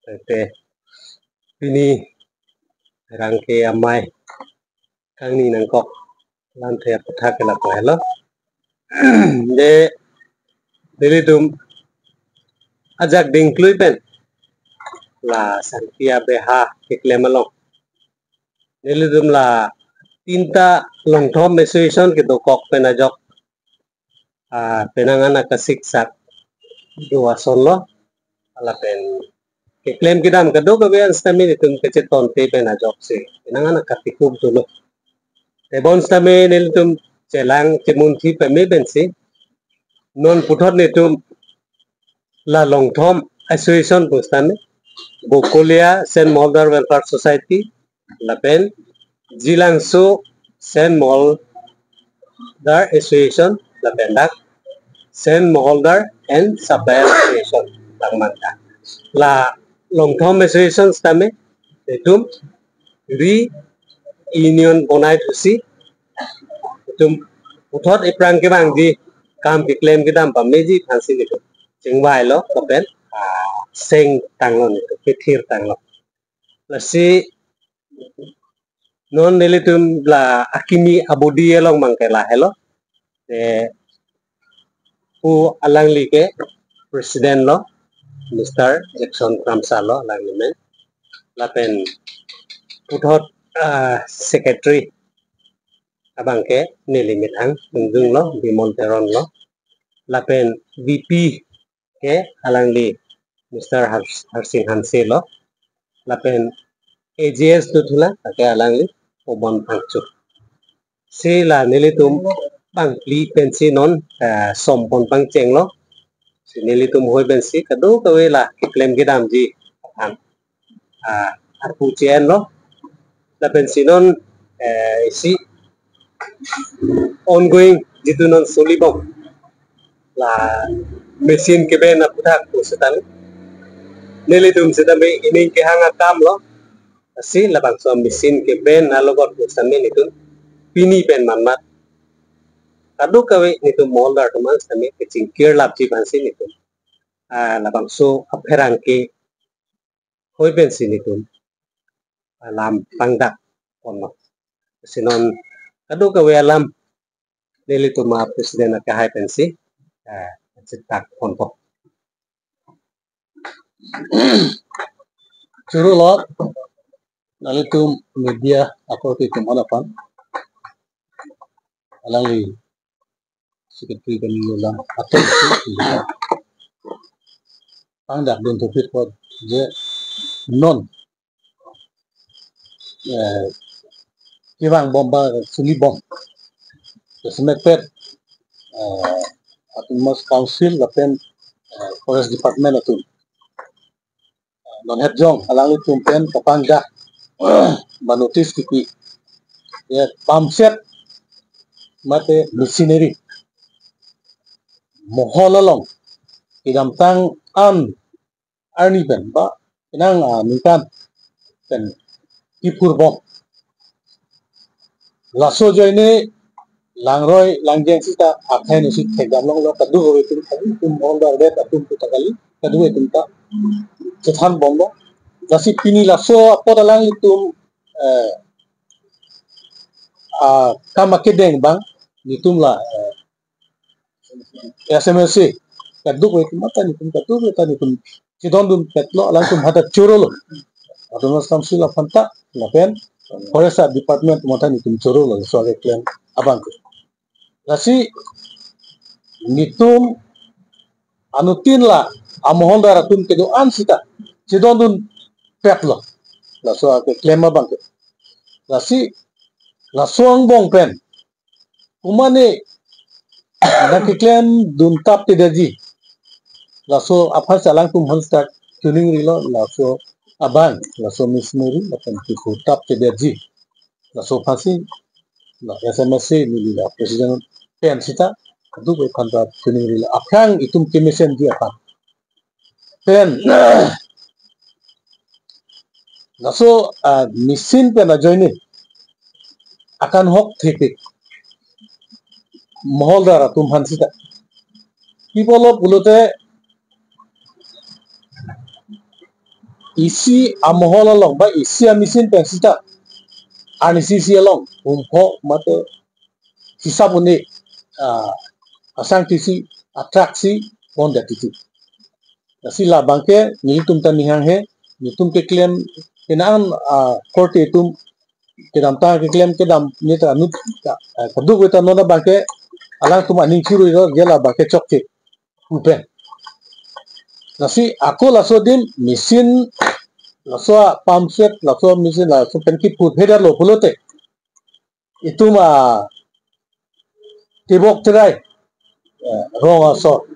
Tete pini rangke amai kang ni nangkok lan thea patha kela ko hello de delitum ajak ding klui pen la santia beha keklemalong delitum la tinta long thom mesuison ke dokok pen ajok penangan kasik sak dua sonlo ala pen keklem kidam kado kabean stami nitum keceton te pen ajok se penangan katikub tulo Ebon stame nelitum celang cemunti peme bensi non putot nitum la long term association bustame Bokolia Saint Moldar Welfare Society lapen Jilangso Saint Moldar Association lapendak Saint Moldar and Supplier Association langmanta la long term association stame nitum union bonai thusi tum uthot iprang ke bang di kam ke claim ke dam pameji phansi ni chingwai lo kapen seng tanglo ni ke thir tanglo la si non nelitum la akimi abodi elong mangkela hello pu alang li ke president lo Mr. Jackson Kramsalo alang ni men lapen uthot secretary abang ke nilimit ang dung lo Bimol Teron lo lapen VP ke alang li Mr. Harsing Hanse lo lapen AGS tu thula ke alang li Obon Pangchu si la nilitum bang pli pensi non sompon pangcheng lo si nilitum hoi pensi kadu kawe la claim kidam ji an arpu chen lo lapen sinon si ongoing jitu non solibong la mesin ke ben apudak pusetan nelitum sedame ini ke hanga kam lo si labang so mesin ke ben alogot pusame nitum pini pen manmat kadu kawe nitum moldar teman same ke cingkir lapji bansi nitum labang so apherang ke hoi ben sinitum alam pangdak ono sinon kadu kawe alam nelitum ma presiden ka hai pensi cetak ponpo Churu lot nalitum media ako titum halapan alangi secretary kanilang atau pangdak din tupit ko je non kibang bomba suli bom semepet atau mas council lapen forest department atau non hedjong alangi tumpen kapangdak manotis kiki ya pamset mate machinery moholalong idam tang an arni pen ba inang minkan pen ipur bom laso joine langroi langjeng sita akhai ni sit thegam long lo kadu hobe tum mondar det atum putakali kadu etum ta cethan bom lo lasi pini laso apodalang itum kamakedeng bang nitum la SMSC kaduk itu mata nitum kaduk itu nitum sidondum petlo langsung hadat curolo adumas kamsila fanta lapen forest department mata nitum curolo soal klaim abang lasi nitum anutin la amohon daratum kedo ansita sidondum petlo la soal klaim abang lasi la suang bong pen kumane nakiklaim duntap tidaji laso apa salang tum start tuning rilo laso abang laso mismeri lapan tiku tap tidaji laso pasi la SMSC nili la presiden pen sita kadu be kanta tuning rilo apang itum kemisen dia apa pen laso misin pen ajoini akan hok tripik mohol dara tum hansita people of bulote isi amohol long ba isi amisin pensita ani sisi long umpo mate sisa puni asang tisi atraksi bonda tisi nasi la bangke nilitum tan nihang he nitum ke claim kenaan korte tum kedam ta ke claim kedam nita anut kadu ko tan nona bangke alang tum aning chiru ro jela bangke chokte upen nasi aku laso dim mesin laso pump set laso mesin laso penki put header lo pulote itu ma tibok terai rong aso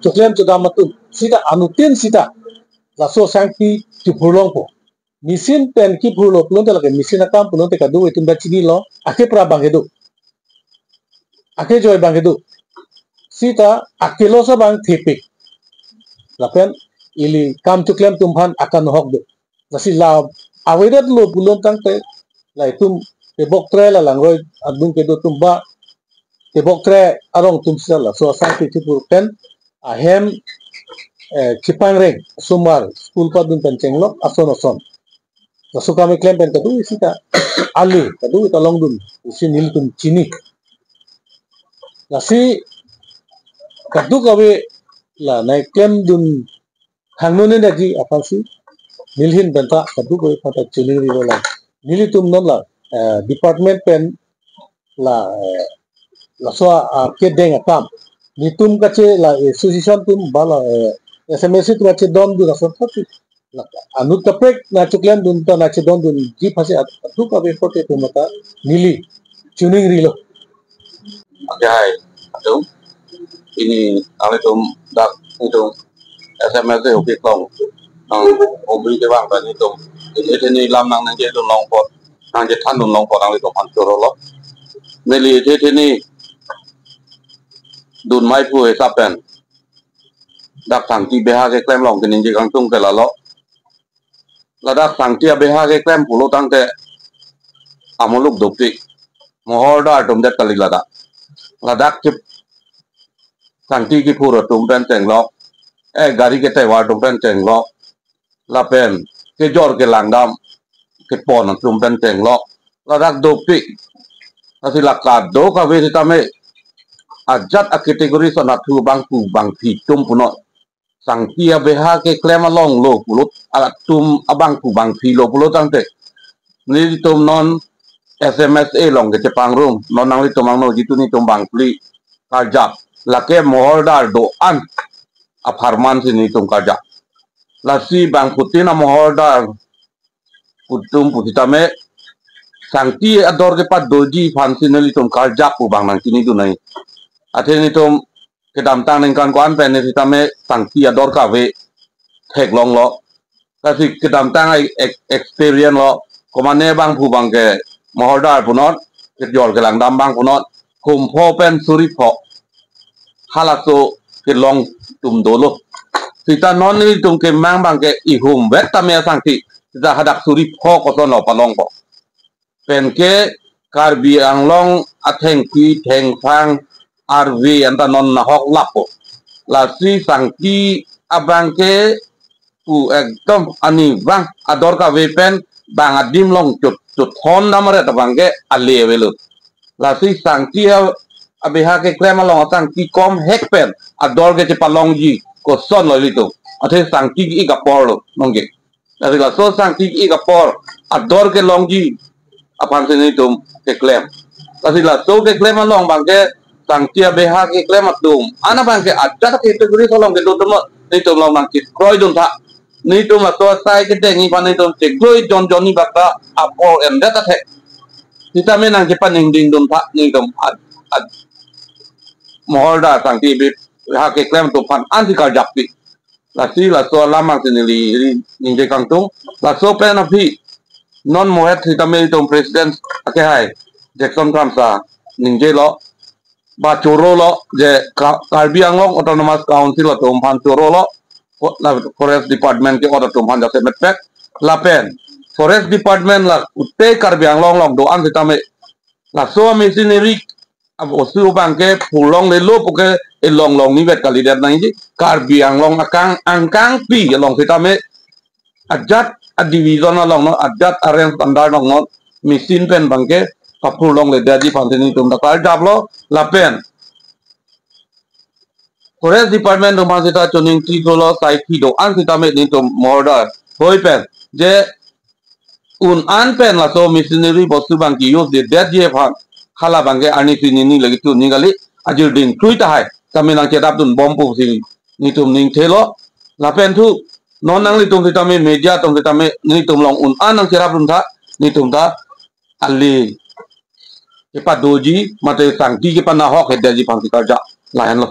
Tuklem tu damatun sida anutin sida laso sangki tipulong po mesin pen ki pulo pulon te lage mesin akam pulon te kadu itum da chini lo ake pra bangedu ake joy bangedu sita akelo sa bang tipik lapen ili kam tuklem tumhan akan hokdu nasi la awedat lo pulon tang te la itum tebok tre la langroi adung kedo tumba tebok tre arong tum sila la so sangki tipul pen ahem Cipang Reng Sumar school pa dun pencenglo ason laso kami claim pen kadu isita ali kadu italong dun isin hiltum chini nasi kadu kawe la naik claim dun hangnone naji apang si nilhin benta kadu kawe pata chini ro la nilitum non la department pen la laso ke deng akam nitum kache la association tum bala SMS tu kache don du laso thati anut kapek na chuklem dun ta na che don dun ji phase atu ka be fote tu mata nili tuning rilo Ajay atu ini ale tum dak itu SMS tu okey kong nang obi ke bang tadi tum ini lam nang je tu long pot nang je than dun long pot nang tu pan choro lo neli ini dun mai pu e sapen dak sang ti beha ke klem long kenin je kang tung ke la lo la dak sang ti beha ke klem pulo tang te amuluk dopti mohor da tum det kali la dak chip sang ti ki puro tum pen teng lo gari ke te wa tum pen teng lo la pen ke jor ke langdam ke pon tum pen teng lo la dak dopti asi la ka do ka ve tame ajat a kategori so natu bangku bangpi tum puno sang tia beha ke klem along lo pulut ala tum abangku bangpi lo pulut tangte ni tum non SMS long ke Jepang room non nang li tum ang no jitu ni tum bangpli karjap la ke mohor dar do an a farman sini tum karjap la si bang putina mohor dar putum putitame sang ti ador ke pat doji fansi neli tum karjap pu bang nang kini tu nai atheni tum kedam tang ning kan kwan pen ni tame sangti ador ka ve thek long lo kasi kedam tang ai experience lo komane bang phu bang ke mohordar punot ke jor ke lang dam bang punot kum pho pen suri pho halaso ke long tum dolo sita non ni tum ke mang bang ke I hum vet tame sangti za hadak suri pho ko son lo palong po pen ke karbi anglong atheng ki theng phang RV anta non na hok lapo la si sangki abangke u ekdom ani bang ador ka wepen bang adim long chut hon namare ta bangke ale welu la si sangki abeha ke klema long sangki kom hekpen ador ke palong ji ko son lo lito athe sangki I ka por lo nongge la so sangki I ka por ador ke long ji apan sini tum ke klem la so ke klema long bangke sang tia beha ke klem atum ana bang ke ada ke kategori solong ke tum ni tum long nang kit kroi dun tha ni tum la to sai ke dengi pan ni tum ke kroi jon joni baka apol and that attack kita men nang ke pan ning ding dun tha ni tum mohorda sang ti be ha ke klem tum pan anti kar jakti la si la so lamang sinili ning je kang tung la so pen api non mohet kita men tum president ke hai Jackson Kramsa ning je lo ba choro lo je Karbi Anglong Autonomous Council to umpan choro lo la forest department ke order to umpan jase metpek la pen forest department la utte Karbi Anglong long do an sitame la so machinery ab osu bangke pulong le lo poke long long ni vet kali dat nang ji kar biang long angkang pi long kita me adjat division long no adjat arrange standard long no machine pen bangke kapur long le daji pantini tum da kal dablo la pen forest department no masita choning ti dolo sai ki do an sita me ni tum morder hoi pen je un an pen la so machinery bostu bangki use de dat je phan khala bangke ani sini ni lagi tu ni gali ajur din tui ta hai kami nang cedap tun bom pu sini ni tum ning thelo la pen thu non nang li tum kita me media tum kita me ni tum long un an nang cedap tun tha ni tum tha ali ke pa doji mate sang ti ke pa na hok he daji phan ti karja layan lo